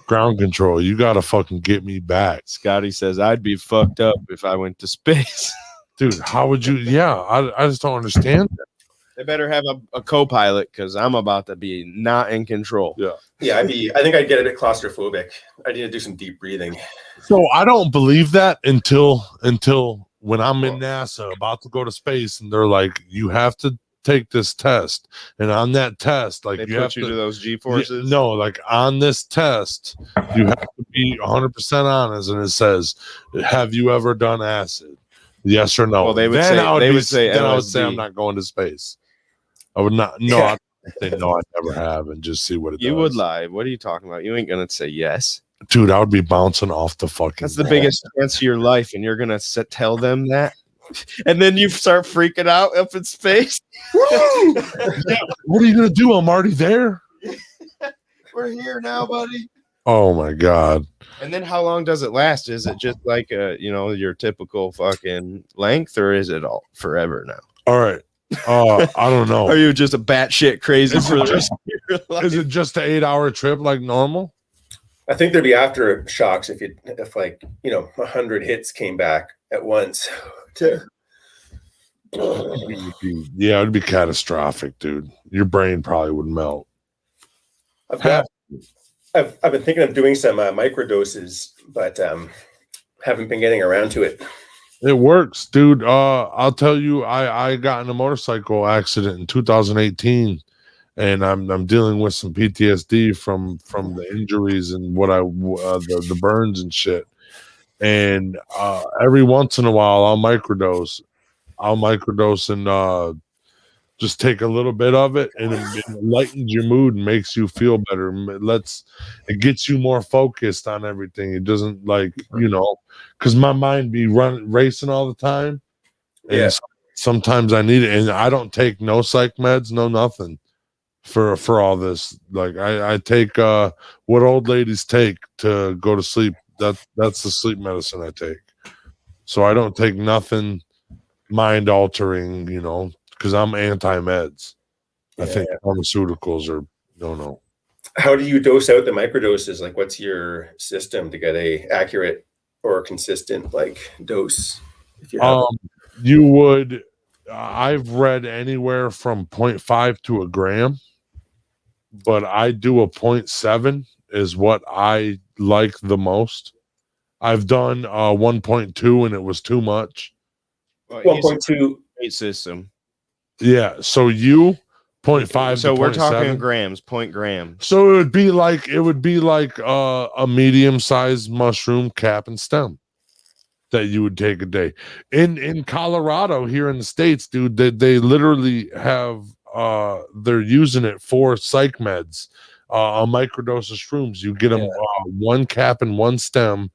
S1: ground control, you gotta fucking get me back.
S2: Scotty says I'd be fucked up if I went to space.
S1: Dude, how would you? Yeah, I just don't understand that.
S2: They better have a co-pilot because I'm about to be not in control.
S3: Yeah. I think I'd get a bit claustrophobic. I need to do some deep breathing.
S1: So I don't believe that until when I'm in NASA about to go to space, and they're like, you have to take this test, and on that test, like,
S2: they
S1: you have
S2: to do those G-forces.
S1: No, like on this test, you have to be 100% honest, and it says, have you ever done acid? Yes or no.
S2: Well, they would say I would say I'm not going to space.
S1: I would not. No, Say no, I never have, and just see what it does.
S2: You would lie. What are you talking about? You ain't gonna say yes.
S1: Dude, I would be bouncing off the fucking.
S2: That's the biggest chance of your life, and you're gonna tell them that, and then you start freaking out up in space.
S1: Yeah, what are you gonna do? I'm already there.
S2: We're here now, buddy.
S1: Oh my god!
S2: And then how long does it last? Is it just like your typical fucking length, or is it all forever now?
S1: All right. I don't know.
S2: Are you just a batshit crazy for the rest of your life?
S1: Is it just an 8-hour trip like normal?
S3: I think there'd be aftershocks if 100 hits came back at once.
S1: Yeah, it'd be catastrophic, dude. Your brain probably would melt.
S3: I've been thinking of doing some microdoses, but haven't been getting around to it.
S1: It works, dude. I'll tell you, I got in a motorcycle accident in 2018, and I'm dealing with some PTSD from the injuries and what the burns and shit. And every once in a while, I'll microdose and just take a little bit of it, and it lightens your mood and makes you feel better. It gets you more focused on everything. It doesn't because my mind be racing all the time. And
S3: yeah.
S1: Sometimes I need it, and I don't take no psych meds, no nothing for all this. Like I take what old ladies take to go to sleep. That's the sleep medicine I take. So I don't take nothing mind altering, because I'm anti-meds. I think pharmaceuticals are no.
S3: How do you dose out the microdoses? Like, what's your system to get a accurate or consistent dose? If you have
S1: I've read anywhere from 0.5 to a gram, but I do a 0.7 is what I like the most. I've done 1.2 and it was too much.
S3: 1.2
S2: system.
S1: Yeah, so 0.5.
S2: So we're
S1: 0.7.
S2: talking grams, 0.gram.
S1: So it would be like a medium-sized mushroom cap and stem that you would take a day. In Colorado, here in the States, dude, they literally have they're using it for psych meds. A microdose of shrooms. You get them one cap and one stem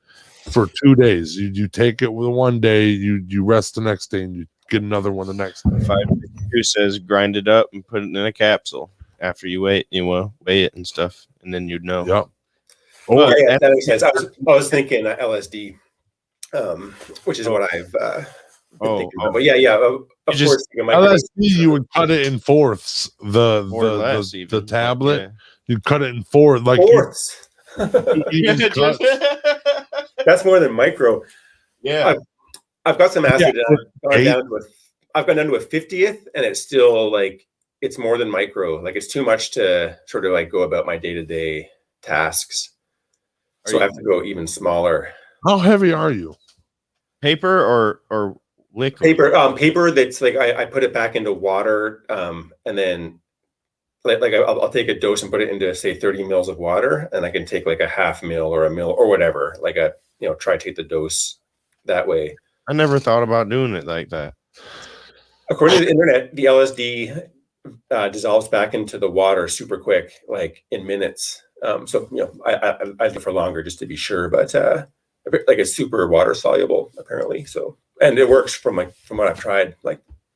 S1: for 2 days. You take it with one day, you rest the next day, and you get another one the next day.
S2: 552 says grind it up and put it in a capsule. After you weigh it and stuff, and then you'd know.
S1: Yep.
S3: Oh, yeah, that makes sense. I was thinking LSD, which is what I've been thinking about. But of course,
S1: LSD, you would cut it in fourths. The tablet, you cut it in fourths. Like
S3: fourths. That's more than micro.
S2: Yeah,
S3: I've got some acid. I've gone down to a 50th, and it's still it's more than micro. Like, it's too much to sort of go about my day-to-day tasks. So I have to go even smaller.
S1: How heavy are you?
S2: Paper or liquid?
S3: Paper that's I put it back into water, and then I'll take a dose and put it into, say, 30 mils of water, and I can take a half mil or a mil or whatever, try to take the dose that way.
S2: I never thought about doing it like that.
S3: According to the internet, the LSD dissolves back into the water super quick, in minutes. So I do for longer just to be sure, but it's super water soluble apparently. So, and it works from what I've tried.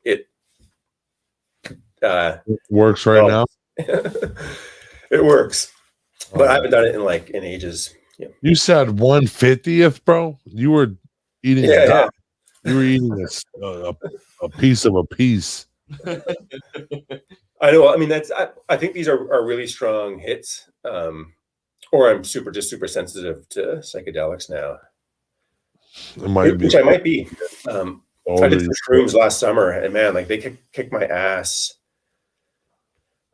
S3: It
S1: works right now.
S3: It works, but I haven't done it in ages. Yeah.
S1: You said 1/50th, bro. You were eating. You were eating a piece of a piece.
S3: I know. I mean, I think these are really strong hits. Or I'm super sensitive to psychedelics now.
S1: It might be.
S3: Which I might be. I did some shrooms last summer, and man, they kicked my ass.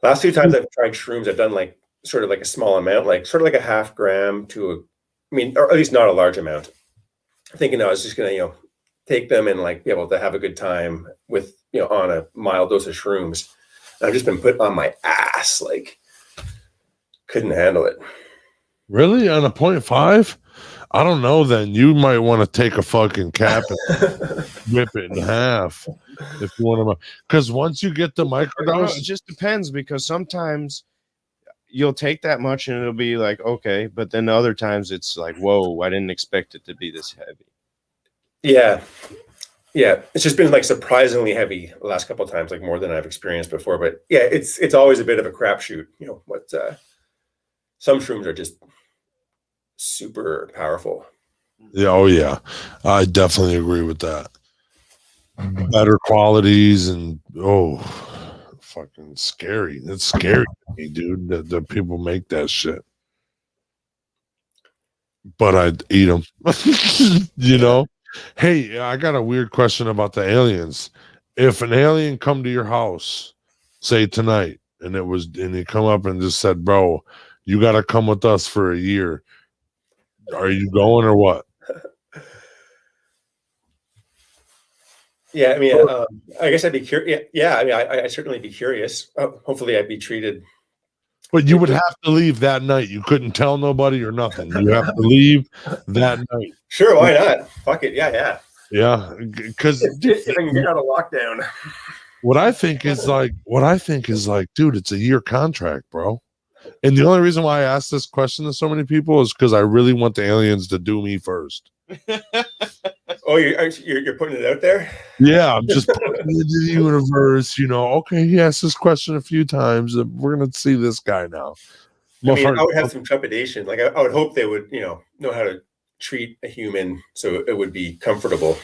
S3: Last few times I've tried shrooms, I've done sort of a small amount, sort of a half gram to or at least not a large amount. Thinking I was just gonna, take them and be able to have a good time with, on a mild dose of shrooms. And I've just been put on my ass, couldn't handle it.
S1: Really? On a 0.5? I don't know then. You might want to take a fucking cap and rip it in half if you want to. Because once you get the microdose,
S2: It just depends, because sometimes you'll take that much and it'll be like, okay, but then other times it's like, whoa, I didn't expect it to be this heavy.
S3: Yeah. Yeah. It's just been like surprisingly heavy the last couple of times, like more than I've experienced before. But yeah, it's always a bit of a crapshoot. You know, what some shrooms are just super powerful.
S1: yeah, oh yeah, I definitely agree with that. Better qualities and fucking scary. That's scary to me, dude. That people make that shit. But I'd eat them. You know. Hey, I got a weird question about the aliens. If an alien come to your house, say tonight, and he come up and just said, "Bro, you got to come with us for a year." Are you going or what?
S3: Yeah, I mean, I guess I'd be curious. Yeah, I mean, I'd certainly be curious. Hopefully, I'd be treated.
S1: But you would have to leave that night. You couldn't tell nobody or nothing. You have to leave that night.
S3: Sure, why not? Fuck it. Yeah.
S1: Yeah, because
S3: If I can get out of lockdown.
S1: what I think is like, dude, it's a year contract, bro. And the only reason why I asked this question to so many people is because I really want the aliens to do me first.
S3: Oh, you're putting it out there?
S1: Yeah, I'm just putting it into the universe. Okay, he asked this question a few times. We're gonna see this guy now.
S3: I mean, I would have some trepidation. Like I would hope they would, know how to treat a human so it would be comfortable.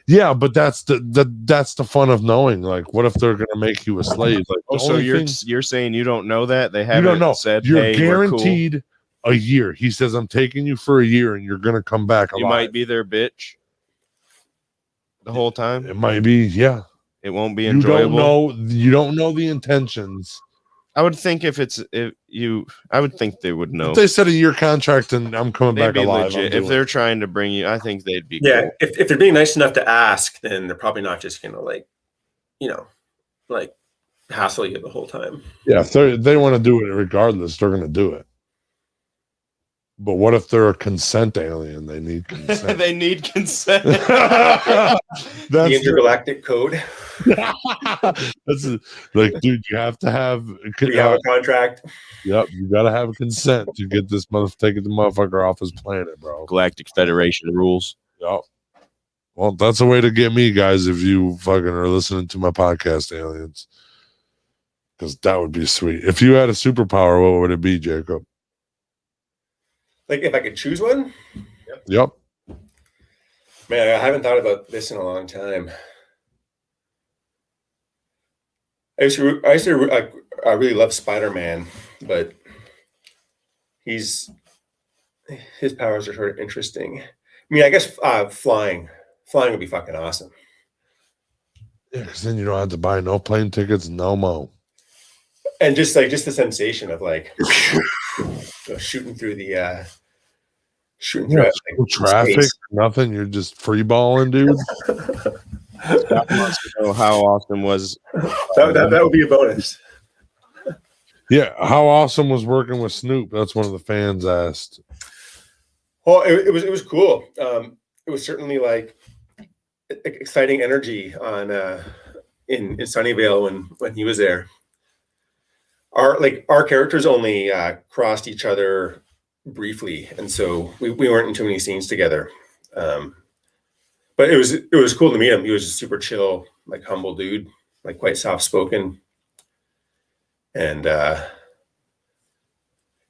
S1: Yeah, but that's the fun of knowing. Like, what if they're gonna make you a slave? Like,
S2: so you're saying you don't know that they haven't
S1: don't know.
S2: Said
S1: you're
S2: hey,
S1: guaranteed a year. He says, "I'm taking you for a year, and you're gonna come back alive."
S2: You might be their bitch the whole time.
S1: It might be, yeah.
S2: It won't be enjoyable.
S1: You don't know the intentions.
S2: I would think I would think they would know.
S1: If they said a year contract and I'm coming back alive.
S2: Legit. If they're trying to bring you, I think they'd be.
S3: Yeah,
S2: cool.
S3: if they're being nice enough to ask, then they're probably not just gonna hassle you the whole time.
S1: Yeah, if they want to do it regardless, they're gonna do it. But what if they're a consent alien? They need consent.
S2: They need consent.
S3: The intergalactic code.
S1: That's like, dude, you have to have.
S3: We have a contract.
S1: Yep, you gotta have a consent to get this taking the motherfucker off his planet, bro.
S2: Galactic Federation rules.
S1: Yep. Well, that's a way to get me, guys. If you fucking are listening to my podcast, aliens, because that would be sweet. If you had a superpower, what would it be, Jacob?
S3: Like if I could choose one?
S1: Yep.
S3: Man, I haven't thought about this in a long time. I used to I really love Spider-Man, but his powers are sort of interesting. I mean, I guess flying would be fucking awesome.
S1: Yeah, because then you don't have to buy no plane tickets, no mo.
S3: And just the sensation of shooting through the
S1: traffic, space. Nothing. You're just free balling, dude.
S2: That must know how awesome was
S3: that would be a bonus.
S1: Yeah, how awesome was working with Snoop? That's one of the fans asked.
S3: Well, it was cool. It was certainly exciting energy on in Sunnyvale when he was there. Our characters only crossed each other briefly, and so we weren't in too many scenes together. But it was cool to meet him. He was a super chill, humble dude, quite soft spoken, and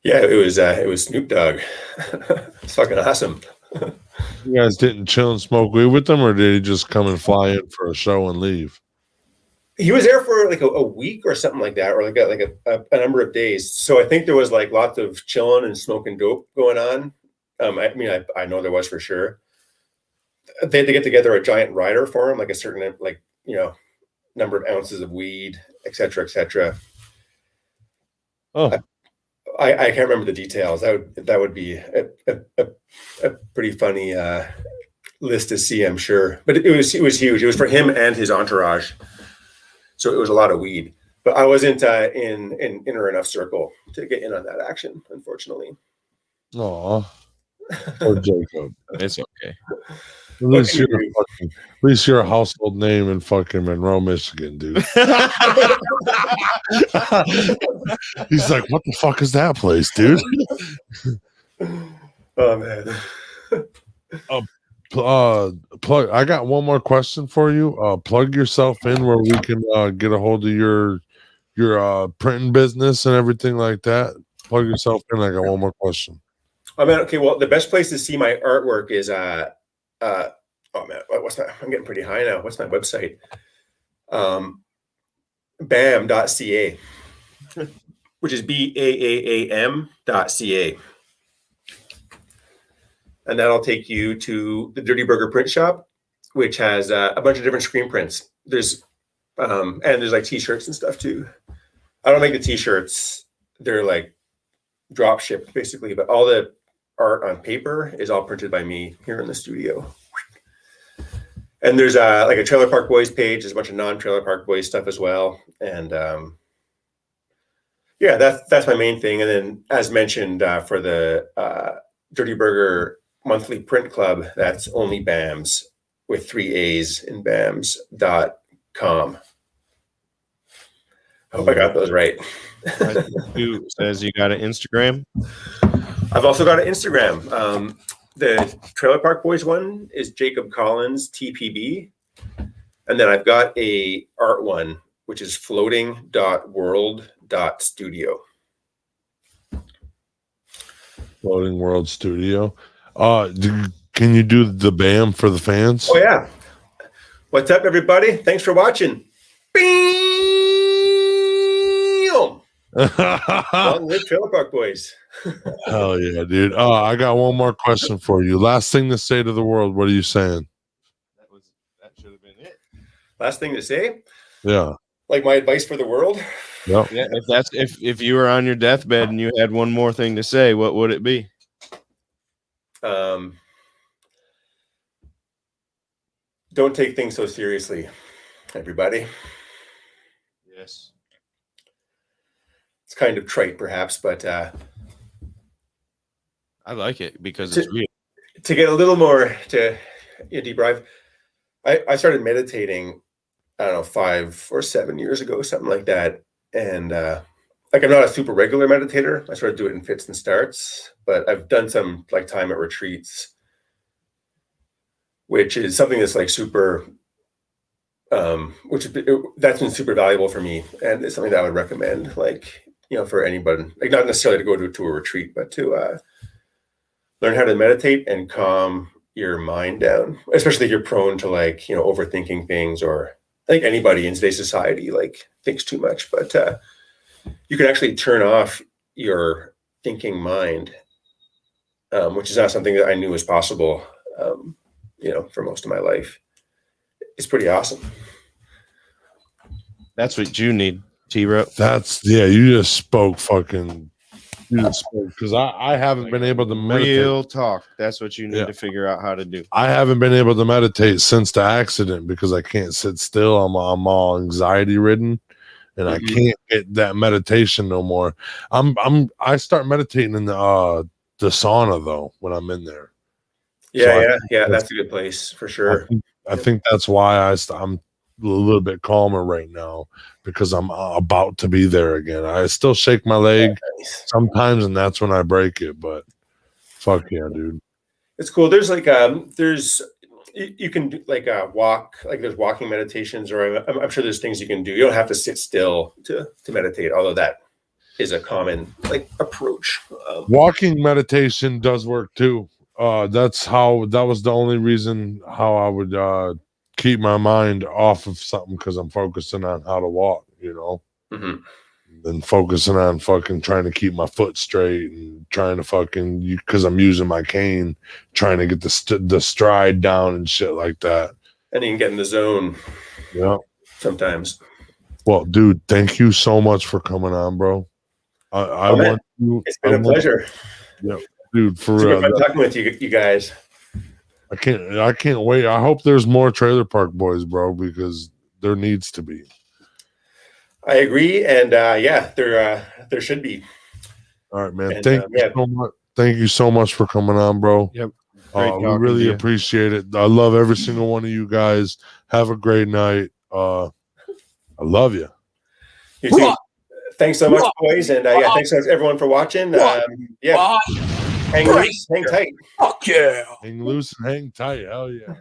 S3: it was Snoop Dogg. It's fucking awesome.
S1: You guys didn't chill and smoke weed with them, or did he just come and fly in for a show and leave?
S3: He was there for a week or something like that, or a number of days. So I think there was lots of chilling and smoking dope going on. I know there was for sure. They had to get together a giant rider for him, a certain number of ounces of weed, et cetera, et cetera.
S1: Oh,
S3: I can't remember the details. That would be a pretty funny list to see, I'm sure. But it was huge. It was for him and his entourage. So it was a lot of weed, but I wasn't in inner enough circle to get in on that action, unfortunately.
S1: Aw. Poor Jacob.
S2: It's okay.
S1: At least you're a household name in fucking Monroe, Michigan, dude. He's like, what the fuck is that place, dude?
S3: Oh man.
S1: Plug. I got one more question for you. Plug yourself in where we can get a hold of your printing business and everything like that. Plug yourself in. I got one more question.
S3: Oh man. Okay. Well, the best place to see my artwork is oh man, what's that? I'm getting pretty high now. What's my website? Bam.ca, which is BAAAM.ca. And that'll take you to the Dirty Burger Print Shop, which has a bunch of different screen prints. There's like t-shirts and stuff too. I don't make the t-shirts. They're like drop shipped basically, but all the art on paper is all printed by me here in the studio. And there's like a Trailer Park Boys page. There's a bunch of non-Trailer Park Boys stuff as well. And yeah, that's my main thing. And then as mentioned for the Dirty Burger Monthly Print Club, that's only BAMS with 3 A's in BAMS.com. I hope I got those right.
S2: Who says you got an Instagram?
S3: I've also got an Instagram. The Trailer Park Boys one is Jacob Collins TPB. And then I've got a art one, which is floating.world.studio.
S1: Floating World Studio. Can you do the BAM for the fans?
S3: Oh yeah. What's up, everybody? Thanks for watching. Long live Trailer Park Boys.
S1: Hell yeah, dude. I got one more question for you. Last thing to say to the world. What are you saying?
S2: That should have been it.
S3: Last thing to say?
S1: Yeah.
S3: Like my advice for the world?
S1: Yep.
S2: Yeah. If you were on your deathbed and you had one more thing to say, what would it be?
S3: Don't take things so seriously, everybody.
S2: Yes.
S3: It's kind of trite, perhaps, but
S2: I like it because it's real.
S3: To get a little more to deep dive, I started meditating, I don't know, 5 or 7 years ago, something like that. And like I'm not a super regular meditator. I sort of do it in fits and starts, but I've done some like time at retreats, which is something that's like super, that's been super valuable for me. And it's something that I would recommend, like, for anybody, like not necessarily to go to a retreat, but to learn how to meditate and calm your mind down, especially if you're prone to like, overthinking things, or I think anybody in today's society like thinks too much, but you can actually turn off your thinking mind, which is not something that I knew was possible, for most of my life. It's pretty awesome.
S2: That's what you need, T-Rep.
S1: You just spoke because I haven't been able to meditate.
S2: Real talk. That's what you need to figure out how to do.
S1: I haven't been able to meditate since the accident because I can't sit still. I'm all anxiety ridden, and I can't get that meditation no more. I start meditating in the sauna though when I'm in there.
S3: Yeah, that's a good place for sure.
S1: I think that's why I'm a little bit calmer right now, because I'm about to be there again. I still shake my leg sometimes, and that's when I break it. But fuck yeah, dude,
S3: it's cool. There's like you can do like walk, like there's walking meditations, or I'm sure there's things you can do. You don't have to sit still to meditate, although that is a common like approach.
S1: Walking meditation does work too. That was the only reason how I would keep my mind off of something, because I'm focusing on how to walk, and focusing on fucking trying to keep my foot straight, and trying to fucking, because I'm using my cane, trying to get the stride down and shit like that.
S3: And you can get in the zone.
S1: Yeah.
S3: Sometimes.
S1: Well, dude, thank you so much for coming on, bro.
S3: It's been a pleasure.
S1: Yeah. Dude, for
S3: real, talking with you guys.
S1: I can't wait. I hope there's more Trailer Park Boys, bro, because there needs to be.
S3: I agree, and there should be.
S1: All right, man. Thank you so much. thank you so much for coming on, bro.
S2: Yep. Great
S1: We
S2: talking
S1: really
S2: to you.
S1: appreciate it. I love every single one of you guys. Have a great night. I love you.
S3: You too. Thanks so much, boys, and yeah, thanks so much everyone for watching. Yeah, hang loose, hang tight.
S4: Fuck yeah.
S1: Hang loose and hang tight. Hell yeah.